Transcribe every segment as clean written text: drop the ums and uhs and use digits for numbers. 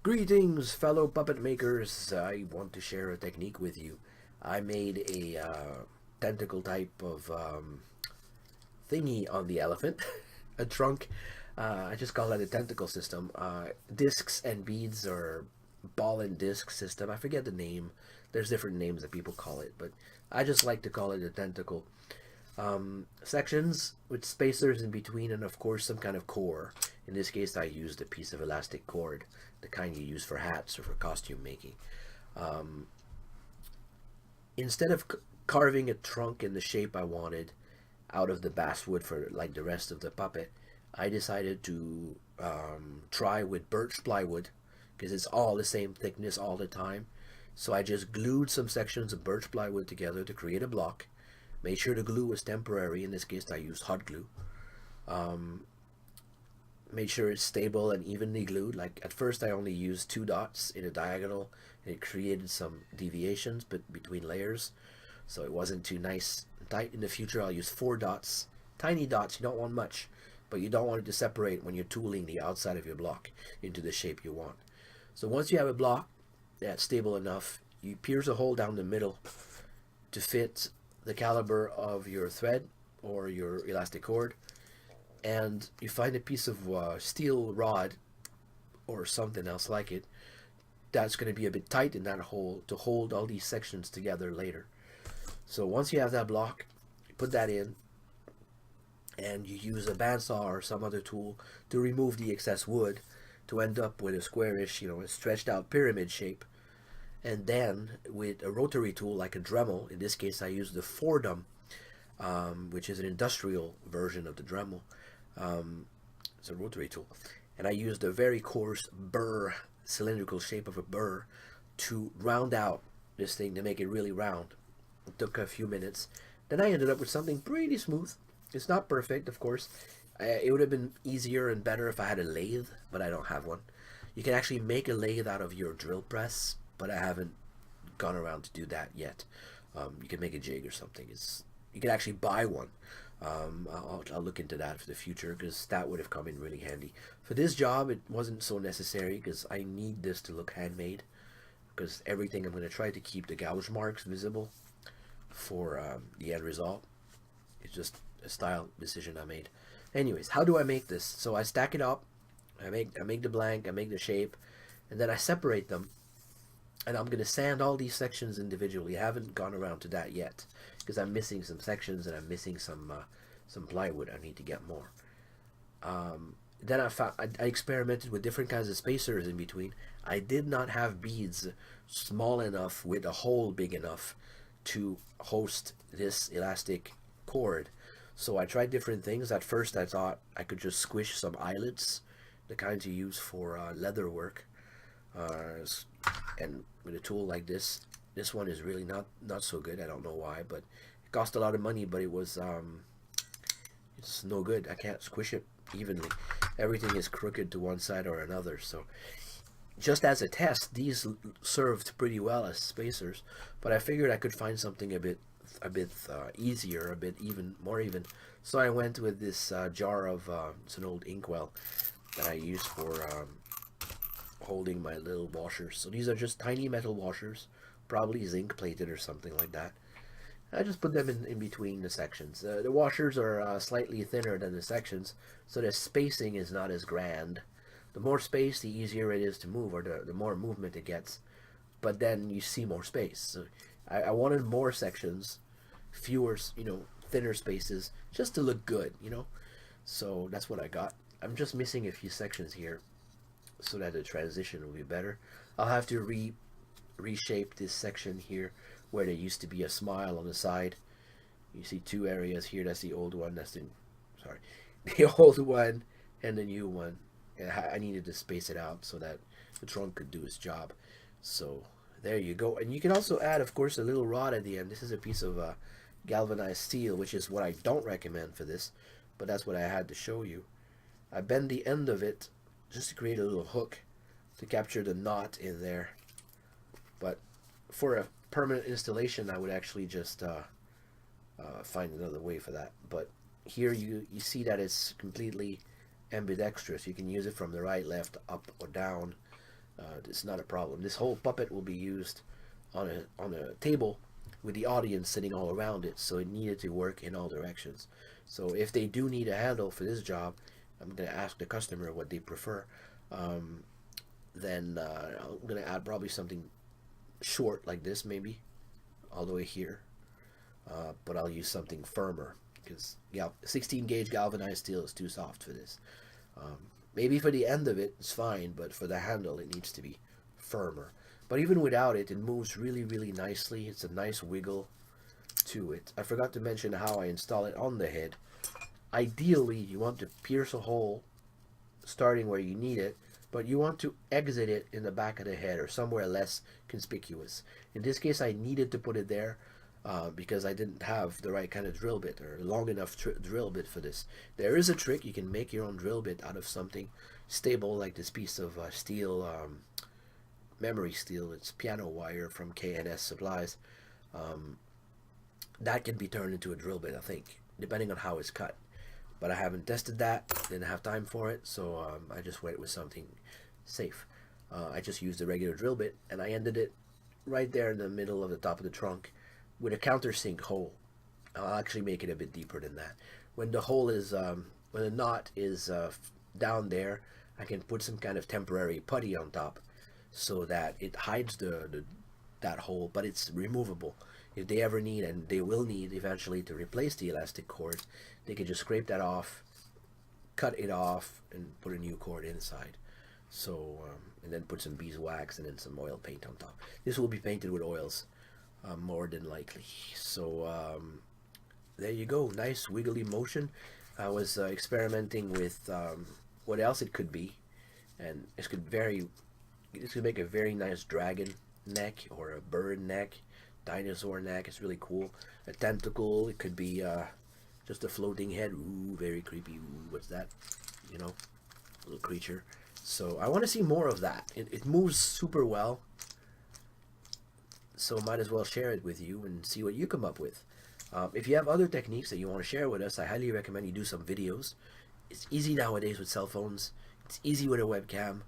Greetings, fellow puppet makers. I want to share a technique with you. I made a tentacle type of thingy on the elephant, a trunk. I just call it a tentacle system. Discs and beads, or ball and disc system. I forget the name. There's different names that people call it, but I just like to call it a tentacle. Sections with spacers in between, and of course some kind of core. In this case I used a piece of elastic cord, the kind you use for hats or for costume making. Instead of carving a trunk in the shape I wanted out of the basswood for like the rest of the puppet, I decided to try with birch plywood, because it's all the same thickness all the time. So I just glued some sections of birch plywood together to create a block. Made sure the glue was temporary. In this case I used hot glue. Made sure it's stable and evenly glued. Like at first I only used 2 dots in a diagonal, and it created some deviations between layers, so it wasn't too nice and tight. In the future I'll use 4 dots, tiny dots. You don't want much, but you don't want it to separate when you're tooling the outside of your block into the shape you want. So once you have a block that's stable enough, you pierce a hole down the middle to fit the caliber of your thread or your elastic cord, and you find a piece of steel rod or something else like it that's going to be a bit tight in that hole to hold all these sections together later. So once you have that block, you put that in, and you use a bandsaw or some other tool to remove the excess wood to end up with a squarish, a stretched out pyramid shape. And then with a rotary tool like a Dremel, in this case I used the Fordham, which is an industrial version of the Dremel. It's a rotary tool, and I used a very coarse burr, cylindrical shape of a burr, to round out this thing to make it really round. It took a few minutes. Then I ended up with something pretty smooth. It's not perfect, of course. It would have been easier and better if I had a lathe, but I don't have one. You can actually make a lathe out of your drill press, but I haven't gone around to do that yet. You can make a jig or something. You can actually buy one. I'll look into that for the future, because that would have come in really handy. For this job it wasn't so necessary, because I need this to look handmade, because everything I'm going to try to keep the gouge marks visible for the end result. It's just a style decision I made. Anyways, how do I make this? So I stack it up, I make the blank, I make the shape, and then I separate them. And I'm going to sand all these sections individually. I haven't gone around to that yet, because I'm missing some sections and I'm missing some plywood. I need to get more. Then I experimented with different kinds of spacers in between. I did not have beads small enough with a hole big enough to host this elastic cord. So I tried different things. At first I thought I could just squish some eyelets, the kinds you use for leather work. And with a tool like this one is really not so good. I don't know why, but it cost a lot of money, but it was it's no good. I can't squish it evenly. Everything is crooked to one side or another. So just as a test, these served pretty well as spacers, but I figured I could find something a bit easier, a bit more even. So I went with this jar of it's an old inkwell that I use for holding my little washers. So these are just tiny metal washers, probably zinc plated or something like that. I just put them in between the sections. The washers are slightly thinner than the sections, so the spacing is not as grand. The more space, the easier it is to move, or the more movement it gets, but then you see more space. So I wanted more sections, fewer, thinner spaces, just to look good, so that's what I got. I'm just missing a few sections here so that the transition will be better. I'll have to reshape this section here where there used to be a smile on the side. You see 2 areas here. That's the old one. That's the old one and the new one. And I needed to space it out so that the trunk could do its job. So there you go. And you can also add, of course, a little rod at the end. This is a piece of galvanized steel, which is what I don't recommend for this, but that's what I had to show you. I bend the end of it just to create a little hook to capture the knot in there. But for a permanent installation, I would actually just find another way for that. But here you see that it's completely ambidextrous. You can use it from the right, left, up, or down. It's not a problem. This whole puppet will be used on a table with the audience sitting all around it, so it needed to work in all directions. So if they do need a handle for this job, I'm going to ask the customer what they prefer. Um, then I'm going to add probably something short like this, maybe all the way here, but I'll use something firmer because 16 gauge galvanized steel is too soft for this. Maybe for the end of it, it's fine, but for the handle, it needs to be firmer. But even without it, it moves really, really nicely. It's a nice wiggle to it. I forgot to mention how I install it on the head. Ideally, you want to pierce a hole starting where you need it, but you want to exit it in the back of the head or somewhere less conspicuous. In this case, I needed to put it there because I didn't have the right kind of drill bit or long enough drill bit for this. There is a trick. You can make your own drill bit out of something stable like this piece of steel, memory steel. It's piano wire from K&S Supplies. That can be turned into a drill bit, I think, depending on how it's cut. But I haven't tested that, didn't have time for it, so I just went with something safe. I just used a regular drill bit, and I ended it right there in the middle of the top of the trunk with a countersink hole. I'll actually make it a bit deeper than that. When the hole is, when the knot is down there, I can put some kind of temporary putty on top so that it hides that hole, but it's removable. If they ever need, and they will need eventually to replace the elastic cord, they can just scrape that off, cut it off, and put a new cord inside. So, and then put some beeswax and then some oil paint on top. This will be painted with oils, more than likely. So, there you go. Nice wiggly motion. I was experimenting with what else it could be, and this could make a very nice dragon neck or a bird neck, dinosaur neck. It's really cool. A tentacle. It could be just a floating head. Ooh, very creepy. Ooh, what's that? You know, little creature. So I want to see more of that. It moves super well. So might as well share it with you and see what you come up with. If you have other techniques that you want to share with us, I highly recommend you do some videos. It's easy nowadays with cell phones. It's easy with a webcam.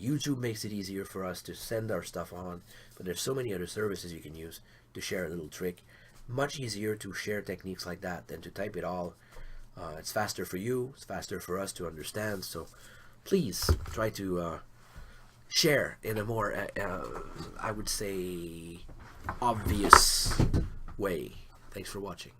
YouTube makes it easier for us to send our stuff on, but there's so many other services you can use to share a little trick. Much easier to share techniques like that than to type it all. It's faster for you, it's faster for us to understand, so please try to share in a more, I would say, obvious way. Thanks for watching.